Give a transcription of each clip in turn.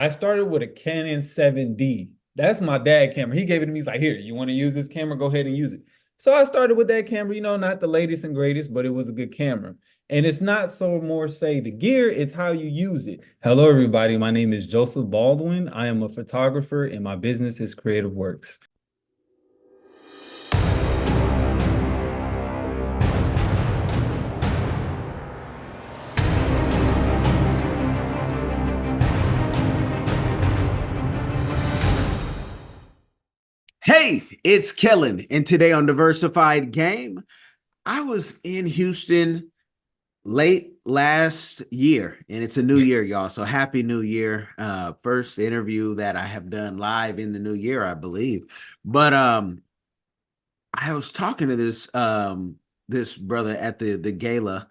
I started with a Canon 7D. That's my dad camera. He gave it to me. He's like, here, you want to use this camera? Go ahead and use it. So I started with that camera, not the latest and greatest, but it was a good camera. And it's not so more say the gear, it's how you use it. Hello, everybody. My name is Joseph Baldwin. I am a photographer and my business is Creative Works. Hey, it's Kellen, and today on Diversified Game, I was in Houston late last year, and it's a new year, y'all. So happy New Year! First interview that I have done live in the new year, I believe. But I was talking to this brother at the gala,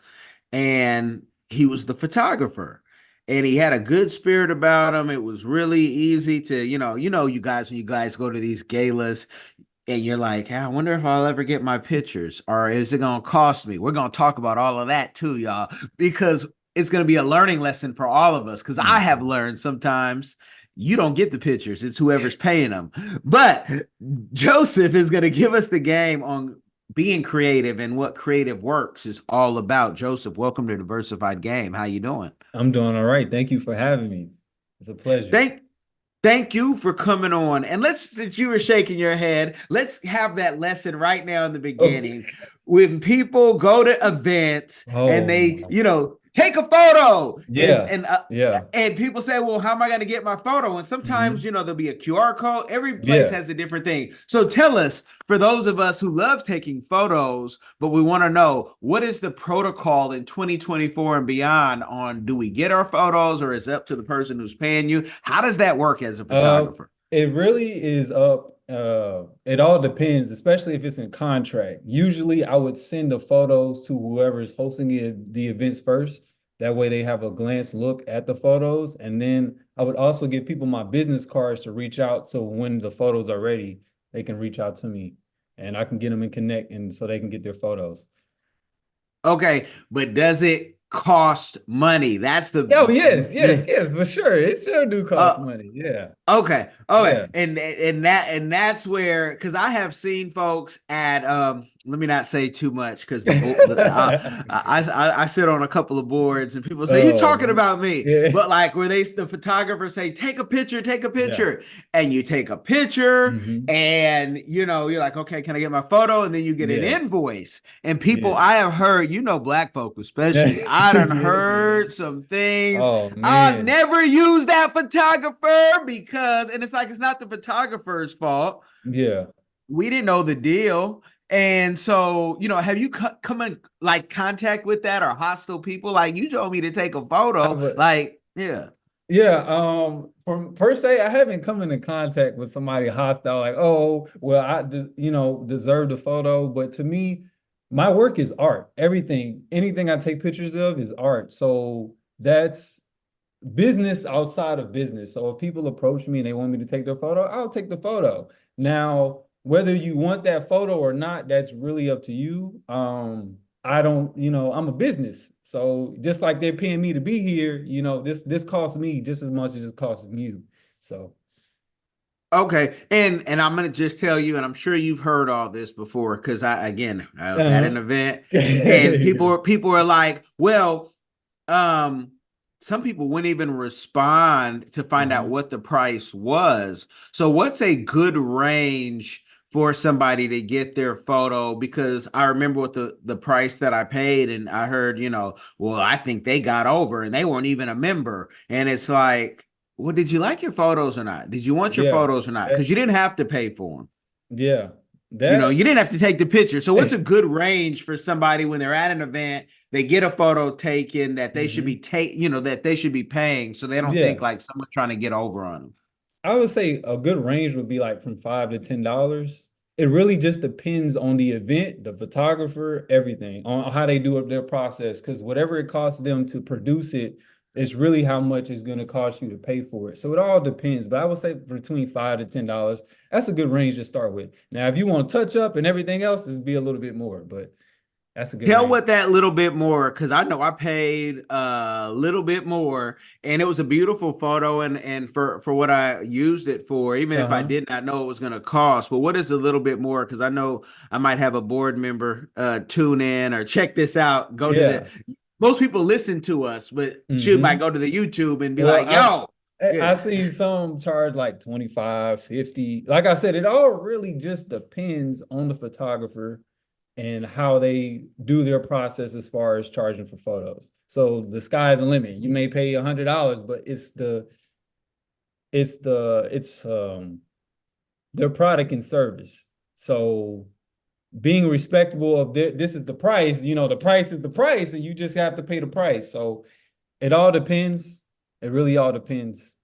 and he was the photographer. And he had a good spirit about him. It was really easy to, you guys, when you guys go to these galas and you're like, hey, I wonder if I'll ever get my pictures or is it going to cost me? We're going to talk about all of that too, y'all, because it's going to be a learning lesson for all of us. Because I have learned sometimes you don't get the pictures. It's whoever's paying them. But Joseph is going to give us the game on being creative and what CreativeWRKS is all about. Joseph, welcome to Diversified Game. How you doing? I'm doing all right. Thank you for having me. It's a pleasure. Thank you for coming on. And since you were shaking your head, let's have that lesson right now in the beginning. Okay. When people go to events and they, my- take a photo Yeah. Yeah. and people say, well, how am I going to get my photo? And sometimes, Mhm. there'll be a QR code. Every place Yeah. has a different thing. So tell us, for those of us who love taking photos, but we want to know, what is the protocol in 2024 and beyond on, do we get our photos or is it up to the person who's paying you? How does that work as a photographer? It really is up. It all depends, especially if it's in contract. Usually I would send the photos to whoever is hosting the events first. That way they have a glance look at the photos. And then I would also give people my business cards to reach out. So when the photos are ready, they can reach out to me and I can get them in connect and so they can get their photos. Okay, but does it cost money? That's the Oh, yes, for sure. It sure do cost uh, money. Yeah. Okay. Okay. Yeah. And that's where, because I have seen folks at let me not say too much because I sit on a couple of boards and people say, you Oh, talking about me, yeah. but like where the photographers say, take a picture, Yeah. and you take a picture Hmm. and you're like, okay, can I get my photo? And then you get an Yeah. invoice. And people, Yeah. I have heard, black folk especially, I done Yeah. heard some things. Oh I'll man. never use that photographer because, and it's like, it's not the photographer's fault. Yeah. We didn't know the deal. And so, have you come in like contact with that or hostile people? Like you told me to take a photo. Like, yeah. Yeah. From per se, I haven't come into contact with somebody hostile, like, oh, well, deserve the photo. But to me, my work is art. Anything I take pictures of is art. So that's business outside of business. So if people approach me and they want me to take their photo, I'll take the photo. Now, whether you want that photo or not, that's really up to you. I don't, I'm a business. So just like they're paying me to be here, this costs me just as much as it costs you. So Okay. And I'm gonna just tell you, and I'm sure you've heard all this before, because I was at uh-huh. an event and Yeah. people are like, well, um, some people wouldn't even respond to find out Uh-huh. what the price was. So what's a good range for somebody to get their photo? Because I remember what the price that I paid, and I heard, well, I think they got over and they weren't even a member. And it's like, well, did you like your photos or not? Did you want your Yeah. photos or not? That, Because you didn't have to pay for them. yeah. That You didn't have to take the picture. So what's a good range for somebody when they're at an event, they get a photo taken that they should be Mhm. that they should be paying so they don't think Yeah. like someone's trying to get over on them. I would say a good range would be like from $5 to $10. It really just depends on the event, the photographer, everything, on how they do their process. Because whatever it costs them to produce it, it's really how much it's going to cost you to pay for it. So it all depends. But I would say between $5 to $10, that's a good range to start with. Now, if you want to touch up and everything else, it'd be a little bit more. But That's a good Tell range. what that little bit more, because I know I paid a little bit more, and it was a beautiful photo, and for what I used it for, even if I Uh-huh. did not know it was going to cost. But what is a little bit more? Because I know I might have a board member tune in or check this out. Go to the Yeah. most people listen to us, but should might Hmm. go to the YouTube and be Well, like, "Yo, I yeah, see some charge like 25, 50. Like I said, it all really just depends on the photographer and how they do their process as far as charging for photos. So the sky's the limit. You may pay $100, but it's their product and service. So being respectable of this is the price, the price is the price, and you just have to pay the price. So it all depends. It really all depends.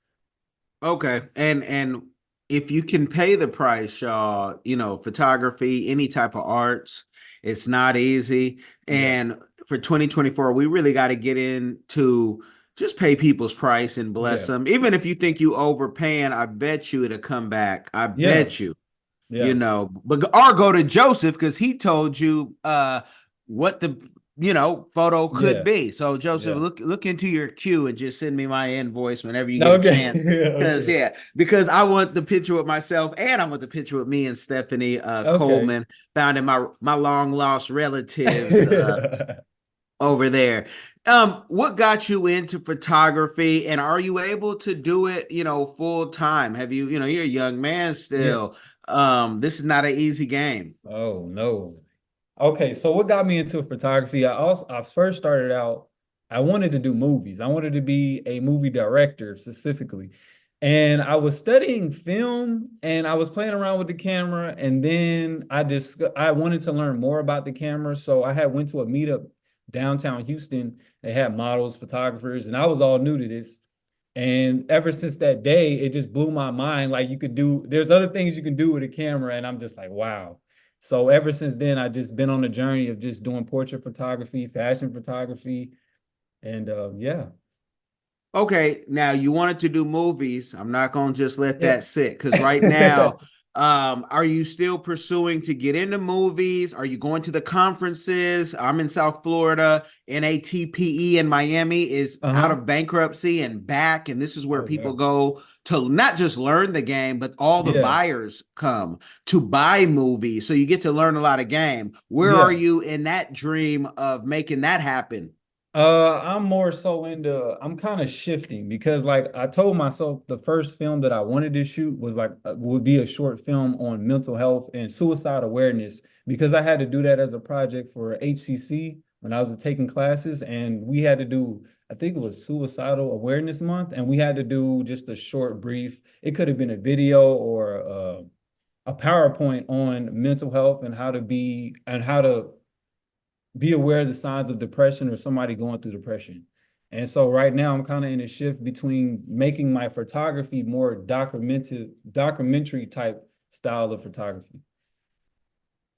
okay." And if you can pay the price, y'all, photography, any type of arts, it's not easy. Yeah. And for 2024, we really got to get into just pay people's price and bless Yeah. them. Even if you think you overpaying, I bet you it'll come back. I Yeah. bet you, Yeah. but or go to Joseph because he told you what the photo could Yeah. be. So Joseph, Yeah. look into your queue and just send me my invoice whenever you get a Okay. chance. Because Okay. because I want the picture with myself and I want the picture with me and Stephanie Okay. Coleman, found in my long lost relatives over there. What got you into photography, and are you able to do it, full time? Have you, you're a young man Yeah. still. This is not an easy game. Oh no. Okay, so what got me into photography? I first started out, I wanted to do movies. I wanted to be a movie director specifically. And I was studying film and I was playing around with the camera. And then I wanted to learn more about the camera. So I had went to a meetup downtown Houston. They had models, photographers, and I was all new to this. And ever since that day, it just blew my mind. Like there's other things you can do with a camera, and I'm just like, wow. So ever since then, I just been on a journey of just doing portrait photography, fashion photography, and yeah. Okay, now you wanted to do movies. I'm not going to just let Yeah. that sit because right now, are you still pursuing to get into movies? Are you going to the conferences? I'm in South Florida. NATPE in Miami is out Uh-huh. of bankruptcy and back. And this is where Oh, people wow. go to not just learn the game, but all the Yeah. buyers come to buy movies. So you get to learn a lot of game. Where are Yeah. you in that dream of making that happen? I'm more so I'm kind of shifting because like I told myself the first film that I wanted to shoot was like would be a short film on mental health and suicide awareness because I had to do that as a project for HCC when I was taking classes and we had to do I think it was Suicidal Awareness Month and we had to do just a short brief. It could have been a video or a PowerPoint on mental health and how to be aware of the signs of depression or somebody going through depression. And so right now I'm kind of in a shift between making my photography more documentary type style of photography.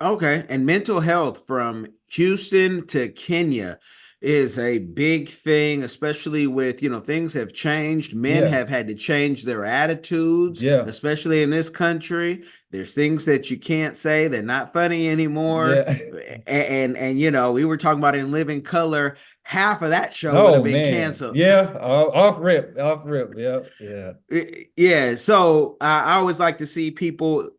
Okay. And mental health from Houston to Kenya is a big thing, especially with, things have changed. Men Yeah. have had to change their attitudes, Yeah. especially in this country. There's things that you can't say, they're not funny anymore. Yeah. And we were talking about in Living Color, half of that show would have Oh been man. canceled. Yeah. Off rip. Off rip. Yeah. Yeah. Yeah, so I always like to see people,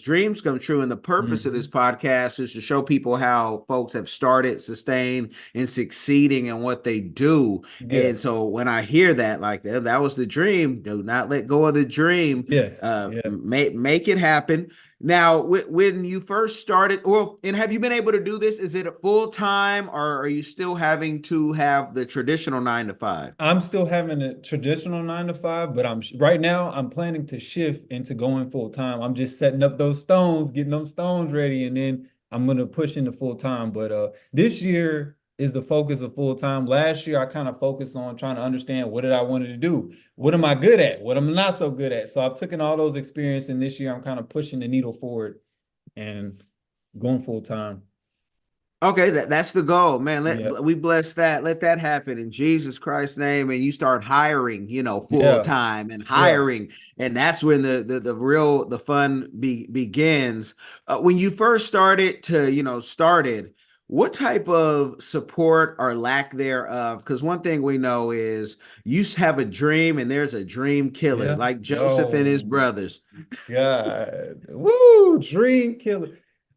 dreams come true. And the purpose of this Hmm. podcast is to show people how folks have started, sustained, and succeeding in what they do. Yeah. And so when I hear that, like that was the dream, do not let go of the dream. Yes. Yeah. Make it happen. Now, when you first started, and have you been able to do this? Is it a full time, or are you still having to have the traditional 9 to 5? I'm still having a traditional 9 to 5, but right now I'm planning to shift into going full time. I'm just setting up those stones, getting them stones ready, and then I'm gonna push into full time. But this year is the focus of full time. Last year I kind of focused on trying to understand what did I wanted to do, what am I good at, what I'm not so good at. So I've taken all those experience, and this year I'm kind of pushing the needle forward and going full time. Okay, that's the goal, man. Yeah, We bless that. Let that happen in Jesus Christ's name, and you start hiring, full yeah, time and yeah. hiring, and that's when the real the fun begins. When you first started, what type of support or lack thereof? Because one thing we know is you have a dream and there's a dream killer, Yeah. like Joseph and his Yo, brothers. God. Woo, dream killer.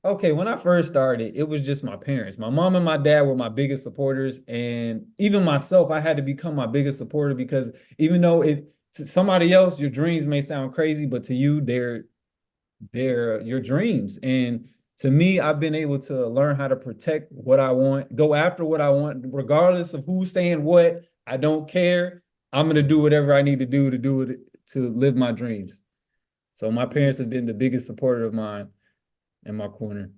Okay, when I first started, it was just my parents. My mom and my dad were my biggest supporters. And even myself, I had to become my biggest supporter because even though it to somebody else, your dreams may sound crazy, but to you, they're your dreams. And to me, I've been able to learn how to protect what I want, go after what I want, regardless of who's saying what. I don't care. I'm gonna do whatever I need to do it to live my dreams. So my parents have been the biggest supporter of mine in my corner.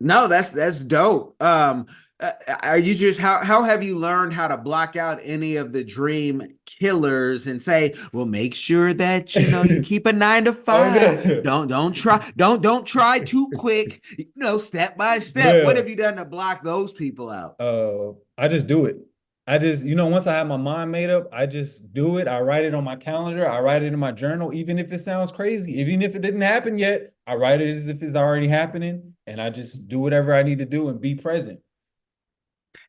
No, that's dope. Are you just how have you learned how to block out any of the dream killers and say, well, make sure that you keep a 9 to 5. Okay. Don't try too quick. Step by step. What Yeah. have you done to block those people out? I just do it. I just, once I have my mind made up, I just do it. I write it on my calendar. I write it in my journal, even if it sounds crazy. Even if it didn't happen yet, I write it as if it's already happening. And I just do whatever I need to do and be present.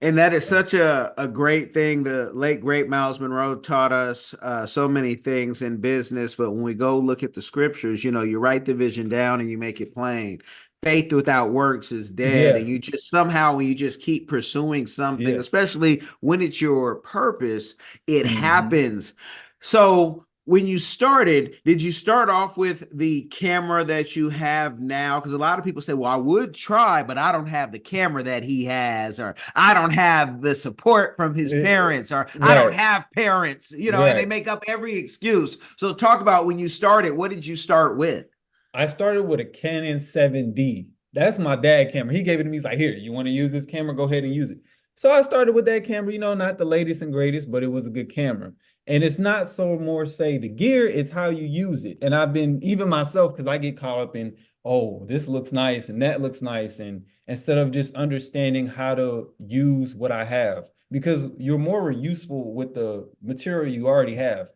And that is such a great thing. The late great Miles Monroe taught us so many things in business. But when we go look at the scriptures, you write the vision down and you make it plain. Faith without works is dead. Yeah. And you just somehow, when you just keep pursuing something, Yeah. especially when it's your purpose, it Hmm. happens. So when you started, did you start off with the camera that you have now? Because a lot of people say, well, I would try, but I don't have the camera that he has, or I don't have the support from his parents, or I don't Right. have parents, and they Right. make up every excuse. So talk about when you started, what did you start with? I started with a Canon 7D. That's my dad camera. He gave it to me. He's like, here, you want to use this camera? Go ahead and use it. So I started with that camera, not the latest and greatest, but it was a good camera. And it's not so more say the gear, it's how you use it. And I've been, even myself, because I get caught up in, oh, this looks nice and that looks nice. And instead of just understanding how to use what I have, because you're more useful with the material you already have.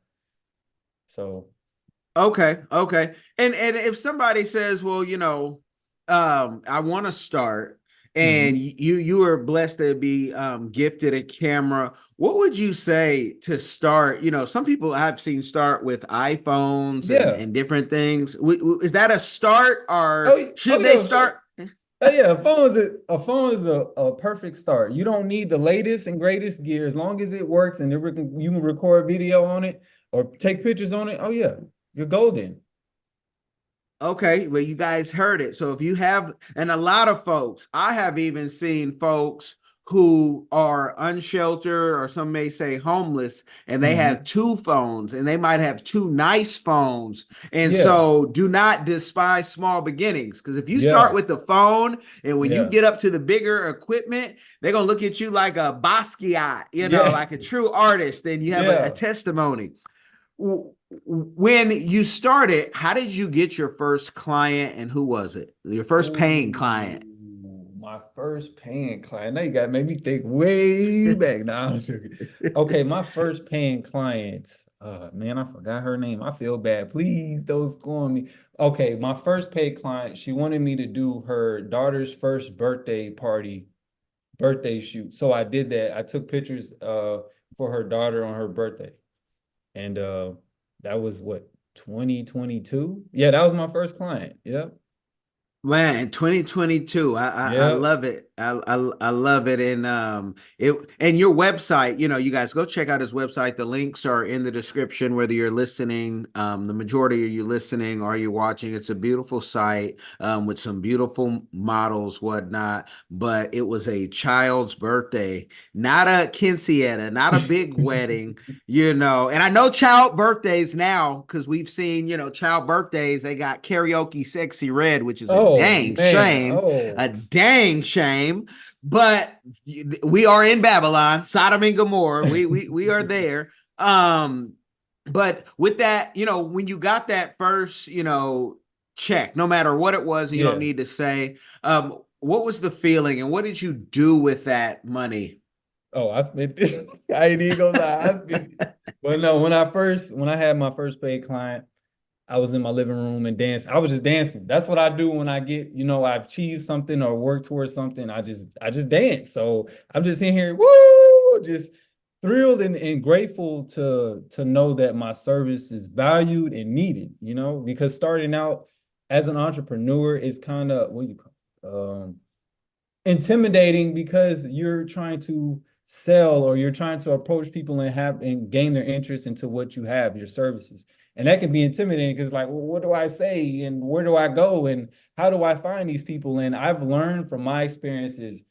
So, Okay, okay. And if somebody says, well, I want to start, and mhm. you are blessed to be gifted a camera, what would you say to start? Some people I've seen start with iPhones and Yeah. and different things. Is that a start, or Oh should they yeah. start? Oh yeah, a phone is a perfect start. You don't need the latest and greatest gear as long as it works and you can record video on it or take pictures on it. Oh yeah, you're golden. Okay, well, you guys heard it. So if you have, and a lot of folks, I have even seen folks who are unsheltered, or some may say homeless, and they have Hmm. two phones, and they might have two nice phones. And Yeah, so do not despise small beginnings, because if you start yeah, with the phone and when you yeah, get up to the bigger equipment, they're going to look at you like a Basquiat, yeah, like a true artist, and you have a yeah. testimony. When you started, how did you get your first client, and who was it? Your first paying client? Ooh, my first paying client. Now you got made me think way back. Now I'm joking. Okay, my first paying client. Man, I forgot her name. I feel bad. Please don't score me. Okay, my first paid client, she wanted me to do her daughter's first birthday shoot. So I did that. I took pictures for her daughter on her birthday. And that was what, 2022? Yeah, that was my first client. Yep. Man, 2022. I Yep. love it. I love it. And and your website, you guys go check out his website. The links are in the description, whether you're listening, the majority of you listening or you're watching. It's a beautiful site with some beautiful models, whatnot. But it was a child's birthday, not a quinceañera, not a big wedding, and I know child birthdays now, because we've seen, child birthdays, they got karaoke sexy red, which is Oh man. a Oh. dang shame. But we are in Babylon, Sodom and Gomorrah. We are there. But with that, when you got that first, check, no matter what it was, and you don't Yeah. need to say, what was the feeling, and what did you do with that money? Oh, I spent this. I ain't even gonna lie. I spent, but no, when I had my first paid client, I was in my living room and danced. I was just dancing. That's what I do when I get, I've achieved something or work towards something. I just dance. So I'm just in here, woo, just thrilled and grateful to know that my service is valued and needed, because starting out as an entrepreneur is kind of what you call intimidating because you're trying to sell or you're trying to approach people and have and gain their interest into what you have, your services. And that can be intimidating because like, well, what do I say and where do I go and how do I find these people? And I've learned from my experiences,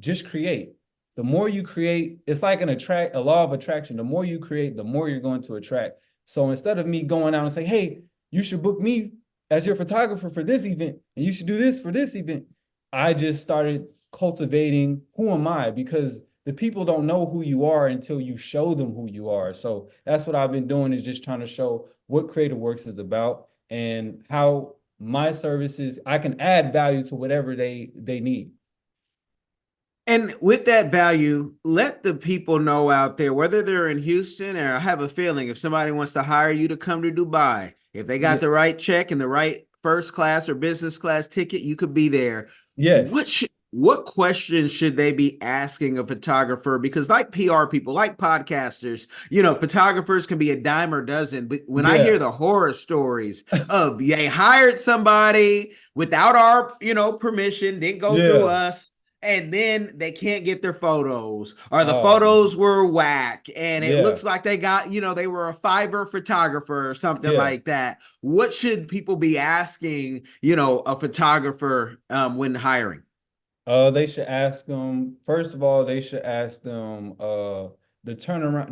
just create. The more you create, it's like a law of attraction. The more you create, the more you're going to attract. So instead of me going out and say, hey, you should book me as your photographer for this event, and you should do this for this event, I just started cultivating who am I, because the people don't know who you are until you show them who you are. So that's what I've been doing, is just trying to show what CreaTiveWRKS is about and how my services, I can add value to whatever they need. And with that value, let the people know out there, whether they're in Houston, or I have a feeling if somebody wants to hire you to come to Dubai, if they got Yeah. the right check and the right first class or business class ticket, you could be there. Yes. What questions should they be asking a photographer? Because like PR people, like podcasters, photographers can be a dime or dozen. But when I hear Yeah. the horror stories of they hired somebody without our, permission, didn't go through Yeah. us, and then they can't get their photos, or the Oh, photos were whack, and it yeah. looks like they got, they were a Fiverr photographer or something Yeah. like that. What should people be asking, a photographer when hiring? They should ask them, first of all, they should ask them the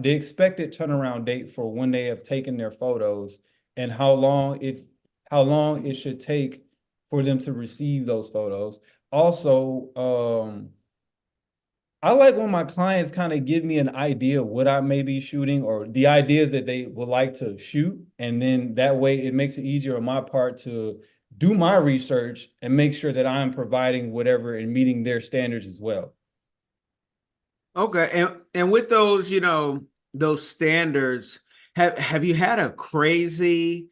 expected turnaround date for when they have taken their photos and how long it should take for them to receive those photos. Also, I like when my clients kind of give me an idea of what I may be shooting or the ideas that they would like to shoot. And then that way it makes it easier on my part to do my research and make sure that I'm providing whatever and meeting their standards as well. Okay, and with those, those standards, have you had a crazy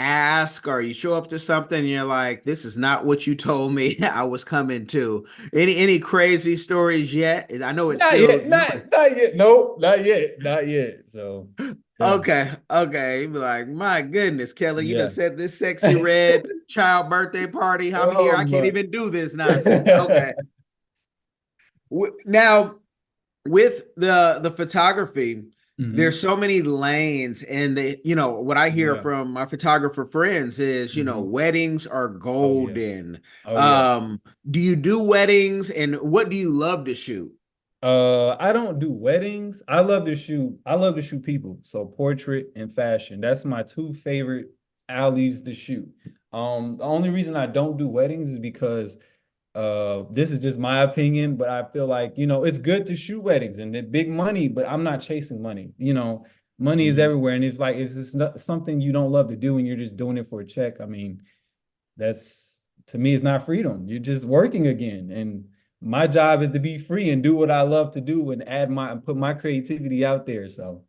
ask, or you show up to something and you're like, this is not what you told me I was coming to? Any crazy stories yet? I know it's Not still yet, not yet. Nope, not yet, not yet. So yeah, okay. You be like, my goodness, Kelly, you done yeah. said this sexy red child birthday party. I'm here. Oh I can't my. even do this nonsense. Okay. Now, with the photography, Hmm. there's so many lanes, and what I hear Yeah. from my photographer friends is, Hmm. weddings are Oh yeah. golden. Oh yeah. Do you do weddings, and what do you love to shoot? I don't do weddings. I love to shoot people. So portrait and fashion. That's my two favorite alleys to shoot. The only reason I don't do weddings is because this is just my opinion, but I feel like, it's good to shoot weddings and they're big money, but I'm not chasing money. Money is Mhm. everywhere. And it's like if it's not something you don't love to do and you're just doing it for a check, I mean, that's to me, it's not freedom. You're just working again. And my job is to be free and do what I love to do and put my creativity out there. So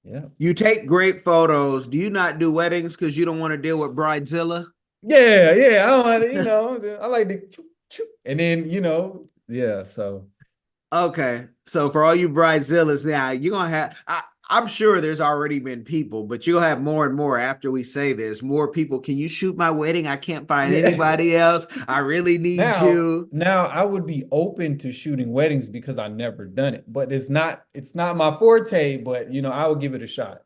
yeah. You take great photos. Do you not do weddings because you don't want to deal with Bridezilla? Yeah, yeah. I don't want to, I like to and then, yeah. So Okay, so for all you bridezillas now, you're gonna have. I'm sure there's already been people, but you'll have more and more after we say this. More people. Can you shoot my wedding? I can't find yeah. anybody else. I really need Now, you. now I would be open to shooting weddings because I never done it, but it's not my forte, but I would give it a shot.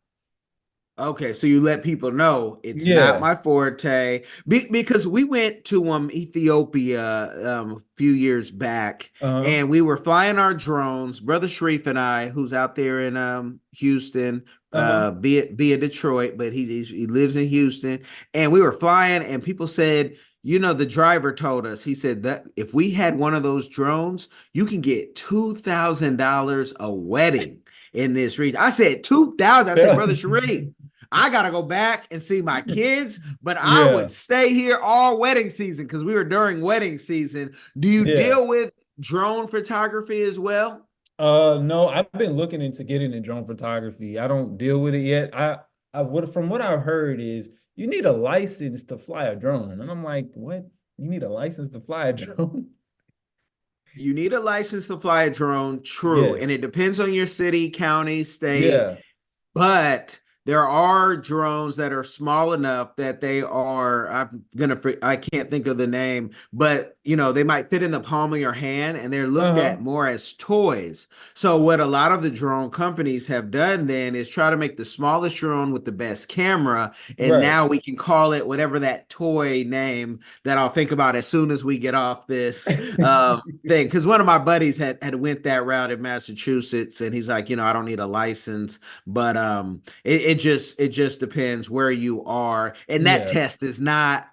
Okay, so you let people know it's not Yeah. my forte. Because we went to Ethiopia a few years back, Uh-huh. and we were flying our drones. Brother Sharif and I, who's out there in Houston, Uh-huh. via Detroit, but he lives in Houston, and we were flying, and people said, the driver told us, he said that if we had one of those drones, you can get $2,000 a wedding in this region. I said 2,000. I said, Yeah. Brother Sharif, I gotta go back and see my kids, but I Yeah. would stay here all wedding season because we were during wedding season. Do you Yeah. deal with drone photography as well? No, I've been looking into getting in drone photography. I don't deal with it yet. from what I've heard is you need a license to fly a drone. And I'm like, what? You need a license to fly a drone? You need a license to fly a drone, true. And Yes. it depends on your city, county, state. Yeah. But there are drones that are small enough that they are, I can't think of the name, but they might fit in the palm of your hand and they're looked Uh-huh. at more as toys. So what a lot of the drone companies have done then is try to make the smallest drone with the best camera. And Right. now we can call it whatever that toy name that I'll think about as soon as we get off this thing. Because one of my buddies had went that route in Massachusetts and he's like, I don't need a license, but it just depends where you are, and that Yeah. test is not,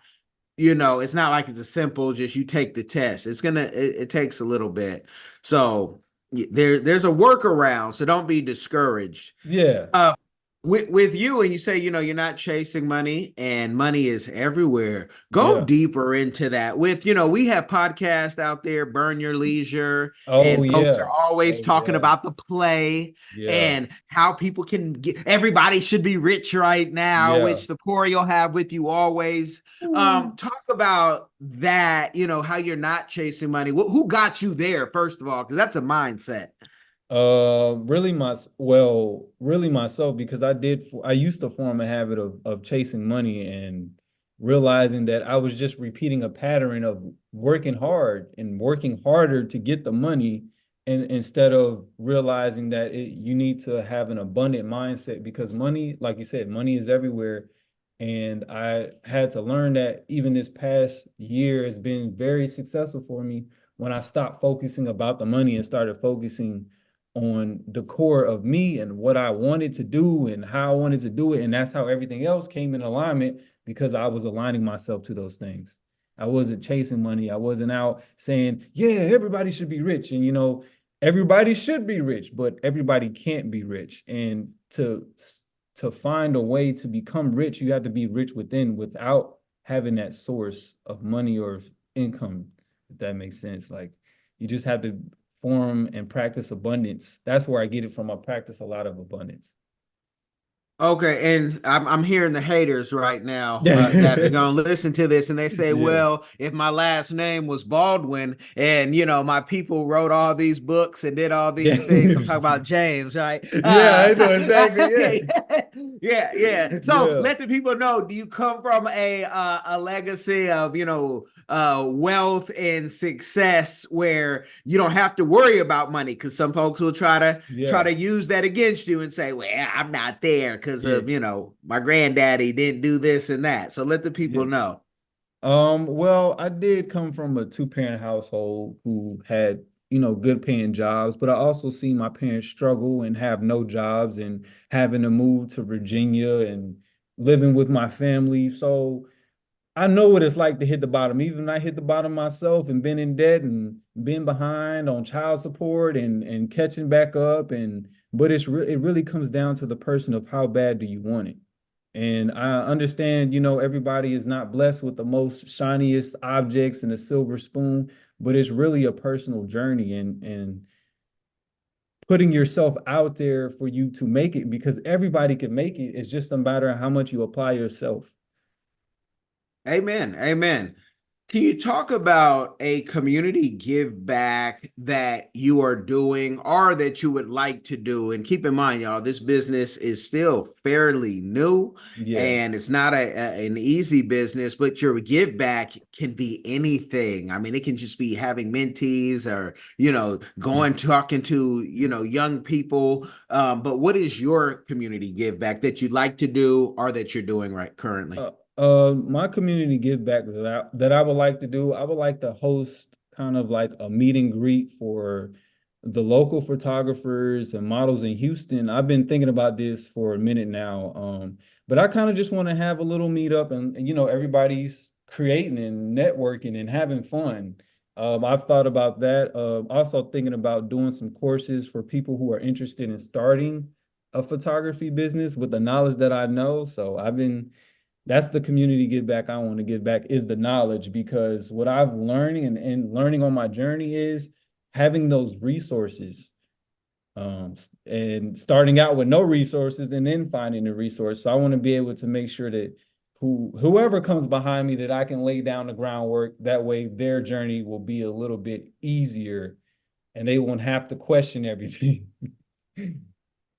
it's not like it's a simple just you take the test. It takes a little bit. So there's a workaround, so don't be discouraged. Yeah. uh with you, and you say you're not chasing money and money is everywhere, go Yeah. deeper into that. With we have podcasts out there, Burn Your Leisure, Oh and folks yeah. are always Oh talking yeah. about the play Yeah. and how people can get, everybody should be rich right now, Yeah. which the poor you'll have with you always. Ooh. Talk about that, how you're not chasing money. Who got you there, first of all, because that's a mindset. Really myself, because I used to form a habit of chasing money and realizing that I was just repeating a pattern of working hard and working harder to get the money, and instead of realizing that you need to have an abundant mindset, because money, like you said, money is everywhere. And I had to learn that even this past year has been very successful for me when I stopped focusing about the money and started focusing on the core of me and what I wanted to do and how I wanted to do it. And that's how everything else came in alignment, because I was aligning myself to those things. I wasn't chasing money. I wasn't out saying, yeah, everybody should be rich. And, everybody should be rich, but everybody can't be rich. And to find a way to become rich, you have to be rich within without having that source of money or income, if that makes sense. Like, you just have to form and practice abundance. That's where I get it from. I practice a lot of abundance. Okay, and I'm hearing the haters right now that are Yeah. gonna listen to this, and they say, Yeah. "Well, if my last name was Baldwin, and my people wrote all these books and did all Yeah. these things," I'm talking about James, right? Yeah, I know exactly. Yeah. Okay, yeah, yeah. So Yeah. let the people know: do you come from a legacy of wealth and success where you don't have to worry about money? Because some folks will try Yeah. to use that against you and say, well, I'm not there because Yeah. of, my granddaddy didn't do this and that. So let the people Yeah. know. Well, I did come from a two-parent household who had, good paying jobs, but I also seen my parents struggle and have no jobs and having to move to Virginia and living with my family. So I know what it's like to hit the bottom. Even I hit the bottom myself and been in debt and been behind on child support and catching back up. But it really comes down to the person of how bad do you want it. And I understand, everybody is not blessed with the most shiniest objects and a silver spoon, but it's really a personal journey, and putting yourself out there for you to make it, because everybody can make it. It's just a matter of how much you apply yourself. Amen. Amen. Can you talk about a community give back that you are doing or that you would like to do? And keep in mind, y'all, this business is still fairly new Yeah. and it's not an easy business, but your give back can be anything. I mean, it can just be having mentees or, going talking to, young people. But what is your community give back that you'd like to do or that you're doing right currently? My community give back that I would like to do. I would like to host kind of like a meet and greet for the local photographers and models in Houston. I've been thinking about this for a minute now. But I kind of just want to have a little meetup, and everybody's creating and networking and having fun. I've thought about that. Also thinking about doing some courses for people who are interested in starting a photography business with the knowledge that I know. So that's the community give back I want to give back, is the knowledge, because what I've learning and learning on my journey is having those resources and starting out with no resources and then finding the resource. So I want to be able to make sure that whoever comes behind me, that I can lay down the groundwork. That way their journey will be a little bit easier and they won't have to question everything.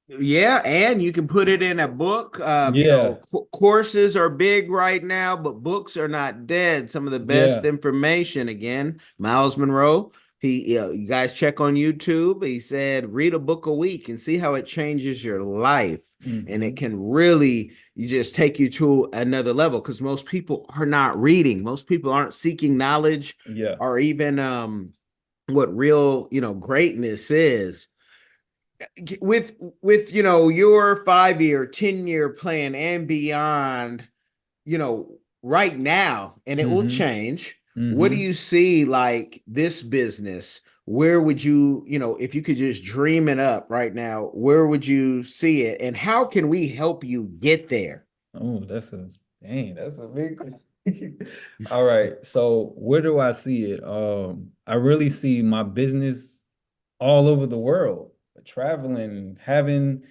Yeah, and you can put it in a book. Yeah, Courses are big right now, but books are not dead. Some of the best yeah. information, again, Miles Monroe. You guys check on YouTube. He said, read a book a week and see how it changes your life. And it can really you just take you to another level because most people are not reading. Most people aren't seeking knowledge Yeah. or even what real, greatness is with your 5-year 10-year plan and beyond, right now, and it will Mm-hmm. change. What do Mm-hmm. you see like this business? Where would you, if you could just dream it up right now, where would you see it, and how can we help you get there? Oh, that's a big question. All right. So where do I see it? I really see my business all over the world, traveling, having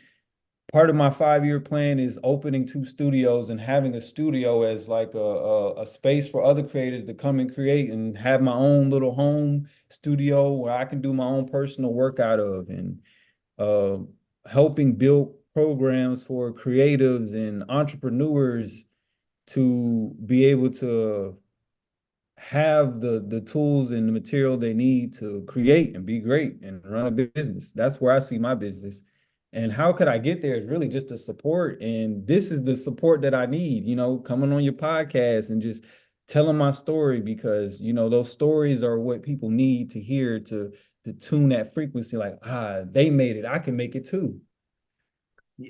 part of my 5-year plan is opening 2 studios and having a studio as like a space for other creators to come and create and have my own little home studio where I can do my own personal work out of, and uh, helping build programs for creatives and entrepreneurs to be able to have the tools and the material they need to create and be great and run a business. That's where I see my business. And how could I get there is really just the support. And this is the support that I need, coming on your podcast and just telling my story, because, those stories are what people need to hear to tune that frequency, like, they made it. I can make it too.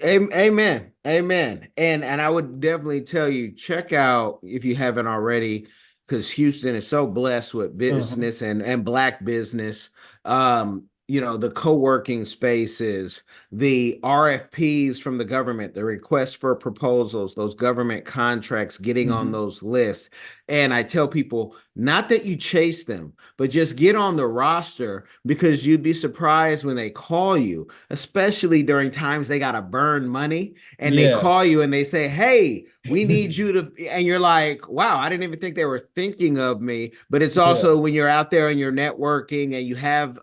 Amen. Amen. And I would definitely tell you, check out if you haven't already, because Houston is so blessed with Uh-huh. business and black business. The co-working spaces, the RFPs from the government, the requests for proposals, those government contracts, getting on Hmm. those lists. And I tell people, not that you chase them, but just get on the roster, because you'd be surprised when they call you, especially during times they got to burn money, and they Yeah. call you and they say, hey, we need you to, and you're like, wow, I didn't even think they were thinking of me. But it's Yeah. also when you're out there and you're networking and you have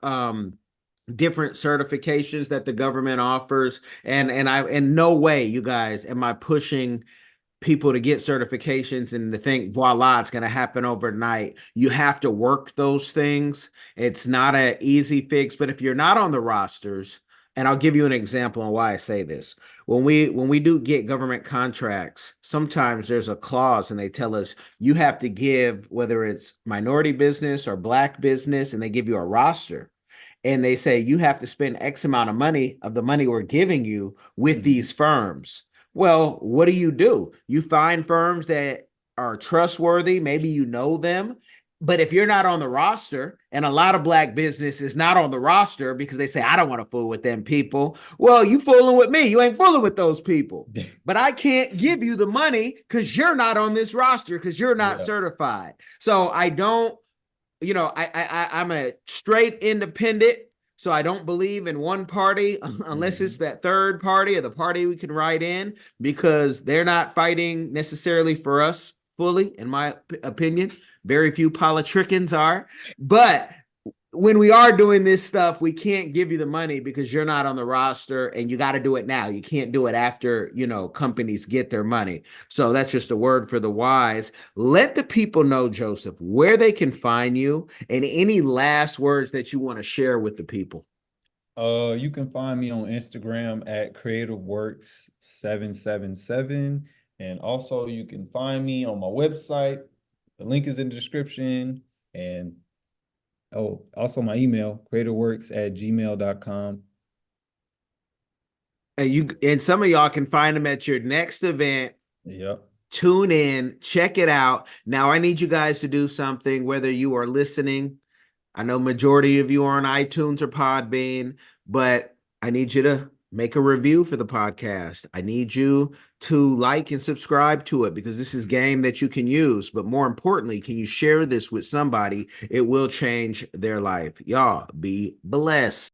different certifications that the government offers, and I, in no way, you guys, am I pushing people to get certifications and to think voila, it's going to happen overnight. You have to work those things. It's not an easy fix. But if you're not on the rosters, and I'll give you an example on why I say this. When we do get government contracts, sometimes there's a clause and they tell us you have to give, whether it's minority business or black business, and they give you a roster, and they say you have to spend X amount of money of the money we're giving you with Hmm. these firms. Well, what do? You find firms that are trustworthy, maybe you know them. But if you're not on the roster, and a lot of black business is not on the roster because they say, I don't want to fool with them people. Well, you fooling with me. You ain't fooling with those people. But I can't give you the money because you're not on this roster, because you're not Yeah. certified. So I don't, I'm a straight independent, so I don't believe in one party unless it's Hmm. that third party or the party we can write in, because they're not fighting necessarily for us fully, in my opinion. Very few politricians are, but when we are doing this stuff, we can't give you the money because you're not on the roster, and you got to do it now. You can't do it after, companies get their money. So that's just a word for the wise. Let the people know, Joseph, where they can find you, and any last words that you want to share with the people. You can find me on Instagram at CreativeWorks777. And also you can find me on my website. The link is in the description. And also my email, creativeworks@gmail.com. And some of y'all can find them at your next event. Yep. Tune in, check it out. Now I need you guys to do something, whether you are listening. I know majority of you are on iTunes or Podbean, but I need you to make a review for the podcast. I need you to like and subscribe to it, because this is game that you can use. But more importantly, can you share this with somebody? It will change their life. Y'all be blessed.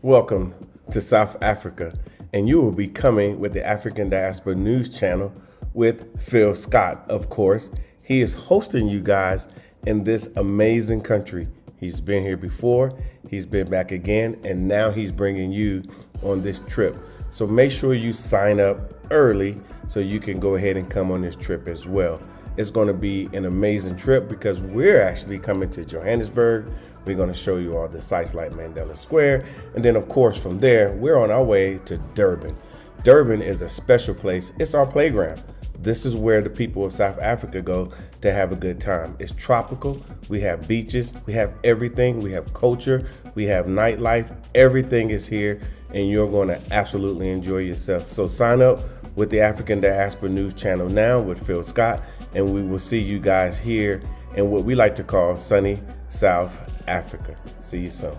Welcome to South Africa, and you will be coming with the African Diaspora News Channel with Phil Scott, of course. He is hosting you guys in this amazing country. He's been here before, he's been back again, and now he's bringing you on this trip. So make sure you sign up early so you can go ahead and come on this trip as well. It's going to be an amazing trip because we're actually coming to Johannesburg. We're going to show you all the sites like Mandela Square. And then, of course, from there, we're on our way to Durban. Durban is a special place. It's our playground. This is where the people of South Africa go to have a good time. It's tropical. We have beaches. We have everything. We have culture. We have nightlife. Everything is here, and you're going to absolutely enjoy yourself. So sign up with the African Diaspora News Channel now with Phil Scott, and we will see you guys here in what we like to call sunny South Africa. See you soon.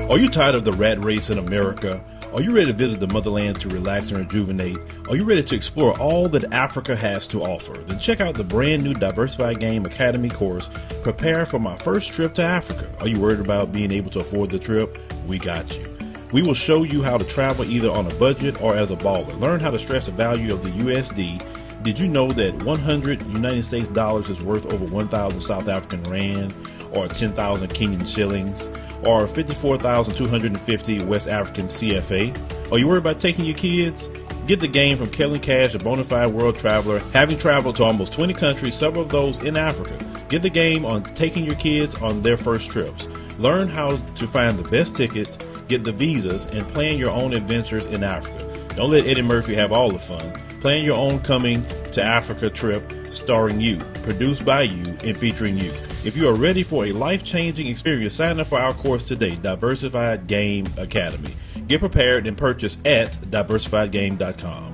Are you tired of the rat race in America? Are you ready to visit the motherland to relax and rejuvenate? Are you ready to explore all that Africa has to offer? Then check out the brand new Diversified Game Academy course, Prepare for My First Trip to Africa. Are you worried about being able to afford the trip? We got you. We will show you how to travel either on a budget or as a baller. Learn how to stress the value of the USD. Did you know that 100 United States dollars is worth over 1,000 South African rand, or 10,000 Kenyan shillings, or 54,250 West African CFA? Are you worried about taking your kids? Get the game from Kellen Cash, a bona fide world traveler, having traveled to almost 20 countries, several of those in Africa. Get the game on taking your kids on their first trips. Learn how to find the best tickets, get the visas, and plan your own adventures in Africa. Don't let Eddie Murphy have all the fun. Plan your own coming to Africa trip starring you, produced by you, and featuring you. If you are ready for a life-changing experience, sign up for our course today, Diversified Game Academy. Get prepared and purchase at diversifiedgame.com.